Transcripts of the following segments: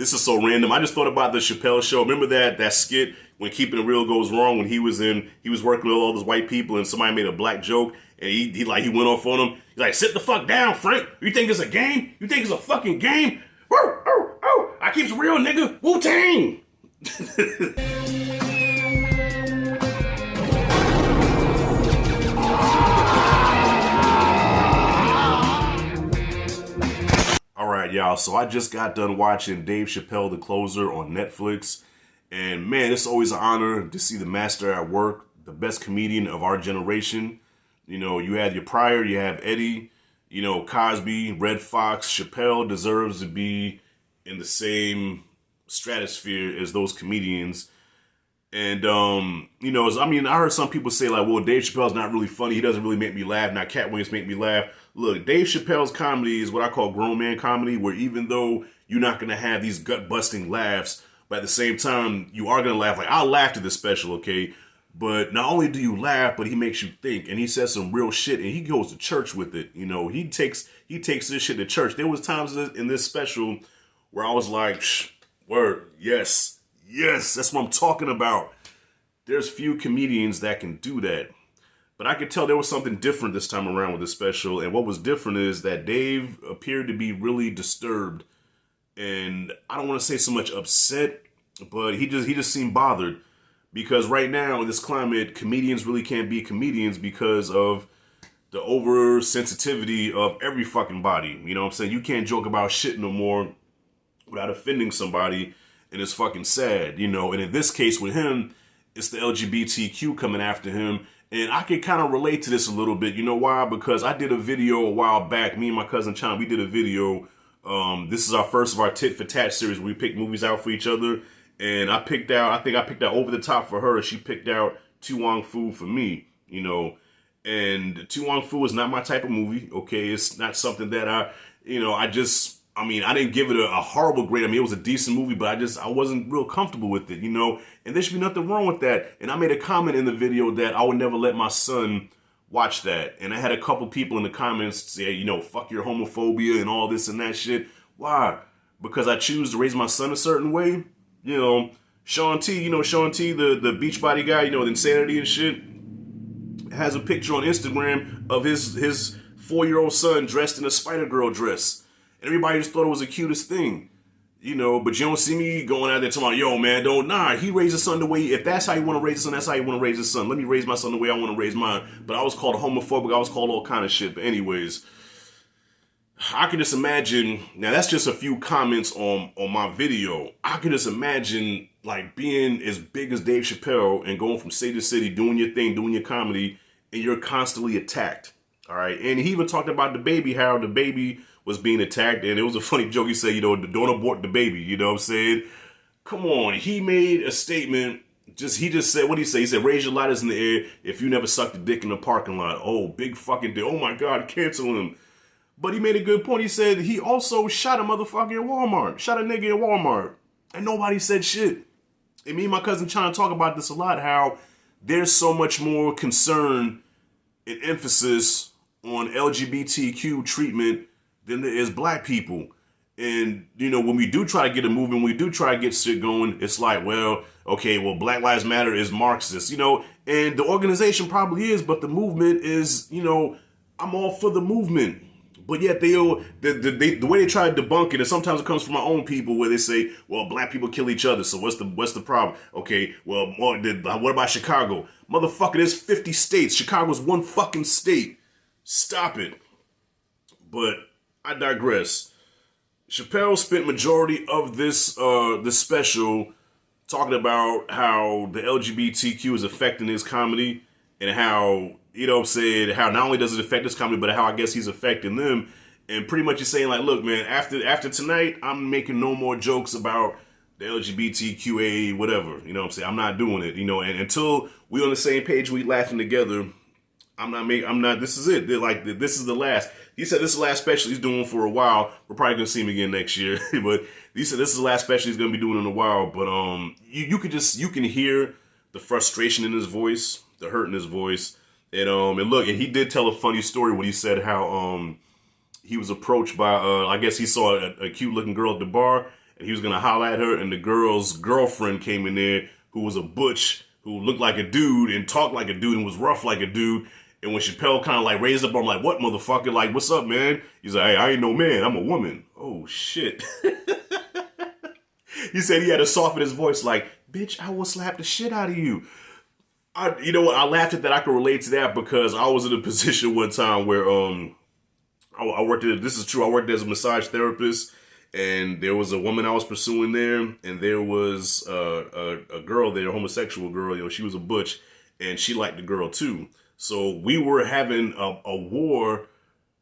this is so random. I just thought about the Chappelle show. Remember that skit when Keeping It Real goes wrong, when he was working with all those white people and somebody made a black joke and he went off on him. He's like, sit the fuck down, Frank. You think it's a game? You think it's a fucking game? I keeps it real, nigga. Wu-Tang. All right, y'all. So I just got done watching Dave Chappelle, The Closer on Netflix. And man, it's always an honor to see the master at work, the best comedian of our generation. You know, you had your Pryor, you have Eddie, you know, Cosby, Red Fox. Chappelle deserves to be in the same stratosphere as those comedians. And, you know, I heard some people say like, well, Dave Chappelle's not really funny. He doesn't really make me laugh. Now, Cat Williams make me laugh. Look, Dave Chappelle's comedy is what I call grown man comedy, where even though you're not going to have these gut-busting laughs, but at the same time, you are going to laugh. Like, I laughed at this special, okay? But not only do you laugh, but he makes you think, and he says some real shit, and he goes to church with it. You know, he takes this shit to church. There was times in this special where I was like, word, yes, that's what I'm talking about. There's few comedians that can do that. But I could tell there was something different this time around with this special, and what was different is that Dave appeared to be really disturbed, and I don't want to say so much upset, but he just seemed bothered. Because right now, in this climate, comedians really can't be comedians because of the oversensitivity of every fucking body. You know what I'm saying? You can't joke about shit no more without offending somebody, and it's fucking sad, you know? And in this case with him, it's the LGBTQ coming after him. And I can kind of relate to this a little bit. You know why? Because I did a video a while back. Me and my cousin Chan, we did a video. This is our first of our Tit for Tat series where we pick movies out for each other. And I think I picked out Over the Top for her. She picked out Tu Wong Fu for me, you know. And Tu Wong Fu is not my type of movie, okay? It's not something that I didn't give it a horrible grade. I mean, it was a decent movie, but I wasn't real comfortable with it, you know. And there should be nothing wrong with that. And I made a comment in the video that I would never let my son watch that. And I had a couple people in the comments say, you know, fuck your homophobia and all this and that shit. Why? Because I choose to raise my son a certain way? You know, Sean T, the Beachbody guy, you know, the Insanity and shit, has a picture on Instagram of his 4-year-old son dressed in a Spider-Girl dress. And everybody just thought it was the cutest thing. You know, but you don't see me going out there talking about, yo, man, he raised his son the way, if that's how you want to raise his son, that's how you want to raise his son. Let me raise my son the way I want to raise mine. But I was called homophobic, I was called all kind of shit. But anyways, I can just imagine, now that's just a few comments on my video. I can just imagine like being as big as Dave Chappelle and going from city to city, doing your thing, doing your comedy, and you're constantly attacked. All right. And he even talked about the baby, how the baby was being attacked. And it was a funny joke. He said, you know, don't abort the baby. You know what I'm saying? Come on. He made a statement. He just said, what did he say? He said, raise your lighters in the air if you never sucked a dick in the parking lot. Oh, big fucking dick. Oh my God, cancel him. But he made a good point. He said he also shot a motherfucker in Walmart. Shot a nigga in Walmart. And nobody said shit. And me and my cousin trying to talk about this a lot, how there's so much more concern and emphasis on LGBTQ treatment than there is black people. And, you know, when we do try to get a movement, when we do try to get shit going, it's like, well, okay, well, Black Lives Matter is Marxist, you know, and the organization probably is, but the movement is, you know, I'm all for the movement. But yet the way they try to debunk it, and sometimes it comes from my own people where they say, well, black people kill each other, so what's the problem? Okay, well, what about Chicago? Motherfucker, there's 50 states. Chicago's one fucking state. Stop it. But I digress. Chappelle spent majority of this special talking about how the LGBTQ is affecting his comedy and how, you know what I'm saying, how not only does it affect his comedy, but how I guess he's affecting them. And pretty much he's saying like, look, man, after tonight, I'm making no more jokes about the LGBTQA, whatever. You know what I'm saying? I'm not doing it, you know, and until we on the same page, we laughing together, this is it. This is the last. He said this is the last special he's doing for a while. We're probably going to see him again next year. But he said this is the last special he's going to be doing in a while. But you can hear the frustration in his voice, the hurt in his voice. And look, and he did tell a funny story when he said how he was approached by I guess he saw a cute looking girl at the bar, and he was gonna holler at her, and the girl's girlfriend came in there, who was a butch, who looked like a dude and talked like a dude and was rough like a dude. And when Chappelle kind of like raised up, I'm like, what, motherfucker? Like, what's up, man? He's like, hey, I ain't no man. I'm a woman. Oh, shit. He said he had to soften his voice like, bitch, I will slap the shit out of you. You know what? I laughed at that. I could relate to that because I was in a position one time where I worked at, this is true, I worked as a massage therapist, and there was a woman I was pursuing there, and there was a girl there, a homosexual girl, you know, she was a butch, and she liked the girl too. So we were having a war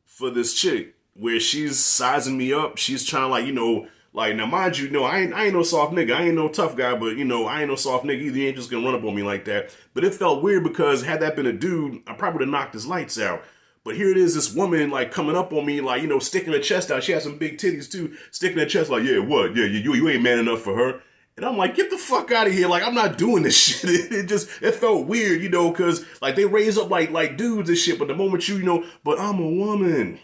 for this chick where she's sizing me up. She's trying to, like, you know, like, now mind you, no, I ain't no soft nigga. I ain't no tough guy, but, you know, I ain't no soft nigga either. You ain't just gonna run up on me like that. But it felt weird because had that been a dude, I probably would have knocked his lights out. But here it is, this woman, like, coming up on me, like, you know, sticking her chest out. She has some big titties, too. Sticking her chest like, yeah, what? Yeah, you ain't man enough for her. And I'm like, get the fuck out of here. Like, I'm not doing this shit. It felt weird, you know, because, like, they raise up like dudes and shit. But the moment you know, but I'm a woman.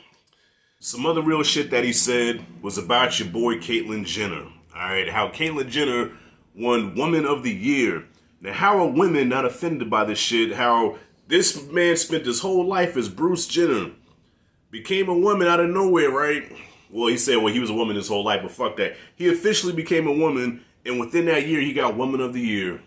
Some other real shit that he said was about your boy Caitlyn Jenner. All right, how Caitlyn Jenner won Woman of the Year. Now, how are women not offended by this shit? How this man spent his whole life as Bruce Jenner, became a woman out of nowhere, right? Well, he said, well, he was a woman his whole life, but fuck that. He officially became a woman, and within that year, he got Woman of the Year.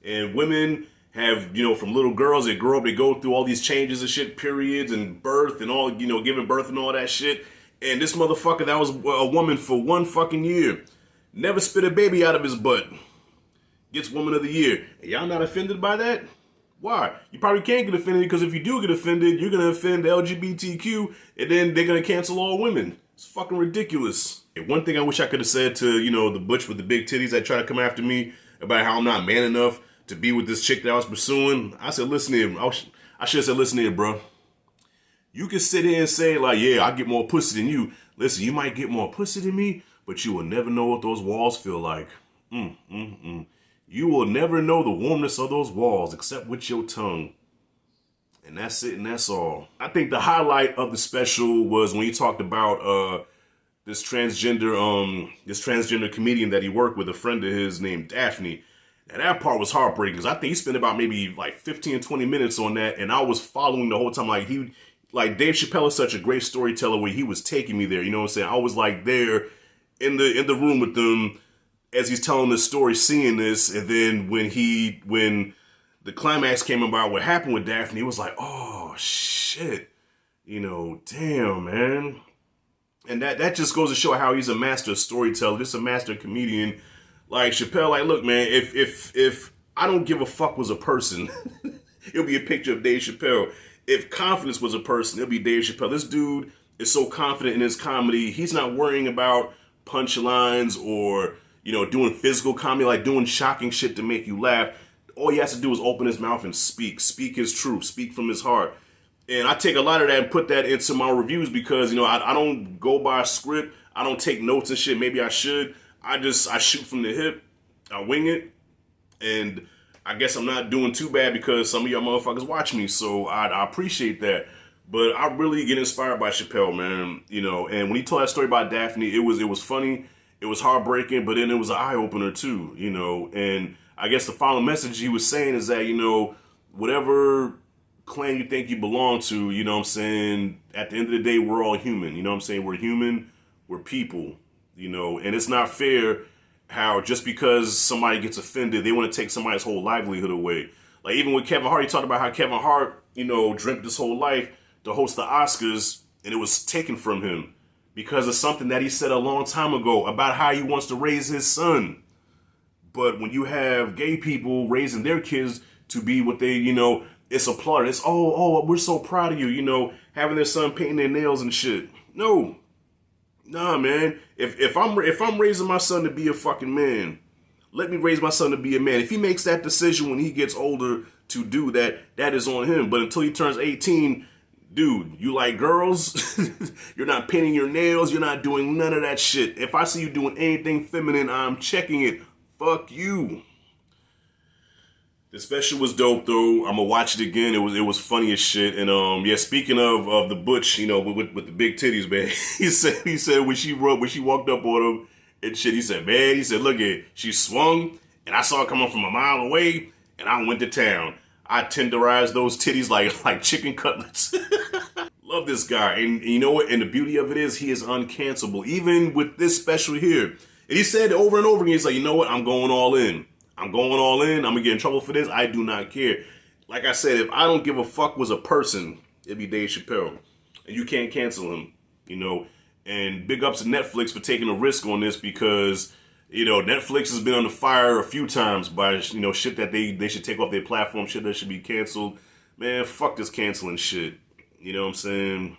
And women have, you know, from little girls that grow up, they go through all these changes and shit, periods and birth and all, you know, giving birth and all that shit. And this motherfucker that was a woman for 1 fucking year, never spit a baby out of his butt, gets Woman of the Year. And y'all not offended by that? Why? You probably can't get offended because if you do get offended, you're going to offend the LGBTQ and then they're going to cancel all women. It's fucking ridiculous. And one thing I wish I could have said to, you know, the butch with the big titties that try to come after me about how I'm not man enough to be with this chick that I was pursuing. I said, listen here. I should have said, listen here, bro. You can sit here and say, like, yeah, I get more pussy than you. Listen, you might get more pussy than me, but you will never know what those walls feel like. You will never know the warmness of those walls except with your tongue. And that's it, and that's all. I think the highlight of the special was when he talked about this transgender comedian that he worked with, a friend of his named Daphne. And that part was heartbreaking because I think he spent about maybe like 15, 20 minutes on that, and I was following the whole time. Like Dave Chappelle is such a great storyteller where he was taking me there. You know what I'm saying? I was like there in the room with them as he's telling this story, seeing this, and then when the climax came about what happened with Daphne, it was like, oh shit, you know, damn, man. And that just goes to show how he's a master storyteller, just a master comedian. Like Chappelle, like, look, man, if I don't give a fuck was a person, it'll be a picture of Dave Chappelle. If confidence was a person, it'll be Dave Chappelle. This dude is so confident in his comedy, he's not worrying about punchlines or, you know, doing physical comedy, like doing shocking shit to make you laugh. All he has to do is open his mouth and speak his truth, speak from his heart. And I take a lot of that and put that into my reviews because, you know, I don't go by a script. I don't take notes and shit. Maybe I should. I shoot from the hip. I wing it. And I guess I'm not doing too bad because some of y'all motherfuckers watch me. So I appreciate that. But I really get inspired by Chappelle, man. You know, and when he told that story about Daphne, it was funny. It was heartbreaking, but then it was an eye-opener too, you know. And I guess the final message he was saying is that, you know, whatever clan you think you belong to, you know what I'm saying, at the end of the day, we're all human. You know what I'm saying? We're human. We're people, you know. And it's not fair how just because somebody gets offended, they want to take somebody's whole livelihood away. Like even with Kevin Hart, he talked about how Kevin Hart, you know, dreamt his whole life to host the Oscars, and it was taken from him because of something that he said a long time ago about how he wants to raise his son. But when you have gay people raising their kids to be what they, you know, it's applauded. It's, oh, we're so proud of you, you know, having their son painting their nails and shit. No. Nah, man. If I'm raising my son to be a fucking man, let me raise my son to be a man. If he makes that decision when he gets older to do that, that is on him. But until he turns 18, dude, you like girls? You're not painting your nails. You're not doing none of that shit. If I see you doing anything feminine, I'm checking it. Fuck you. The special was dope though. I'm gonna watch it again. It was funny as shit. And yeah, speaking of the butch, you know, with the big titties, man. He said when she walked up on him and shit. He said, man, he said, look at, she swung, and I saw it coming from a mile away, and I went to town. I tenderized those titties like chicken cutlets. Love this guy. And you know what? And the beauty of it is he is uncancelable. Even with this special here. And he said over and over again, he's like, you know what? I'm going all in. I'm going all in. I'm going to get in trouble for this. I do not care. Like I said, if I don't give a fuck was a person, it'd be Dave Chappelle. And you can't cancel him, you know. And big ups to Netflix for taking a risk on this because, you know, Netflix has been under fire a few times by, you know, shit that they should take off their platform, shit that should be canceled. Man, fuck this canceling shit. You know what I'm saying?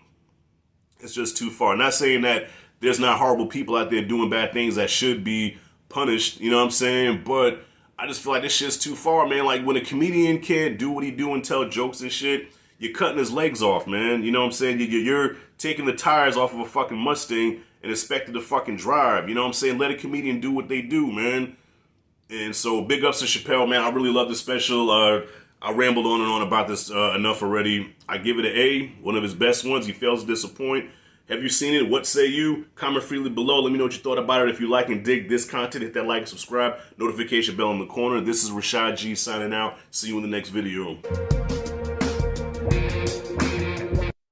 It's just too far. Not saying that there's not horrible people out there doing bad things that should be punished, you know what I'm saying? But I just feel like this shit's too far, man. Like, when a comedian can't do what he do and tell jokes and shit, you're cutting his legs off, man. You know what I'm saying? You're taking the tires off of a fucking Mustang and expected to fucking drive. You know what I'm saying? Let a comedian do what they do, man. And so big ups to Chappelle, man. I really love this special. I rambled on and on about this enough already. I give it an A, one of his best ones. He fails to disappoint. Have you seen it? What say you? Comment freely below. Let me know what you thought about it. If you like and dig this content, hit that like and subscribe. Notification bell in the corner. This is Rashad G signing out. See you in the next video.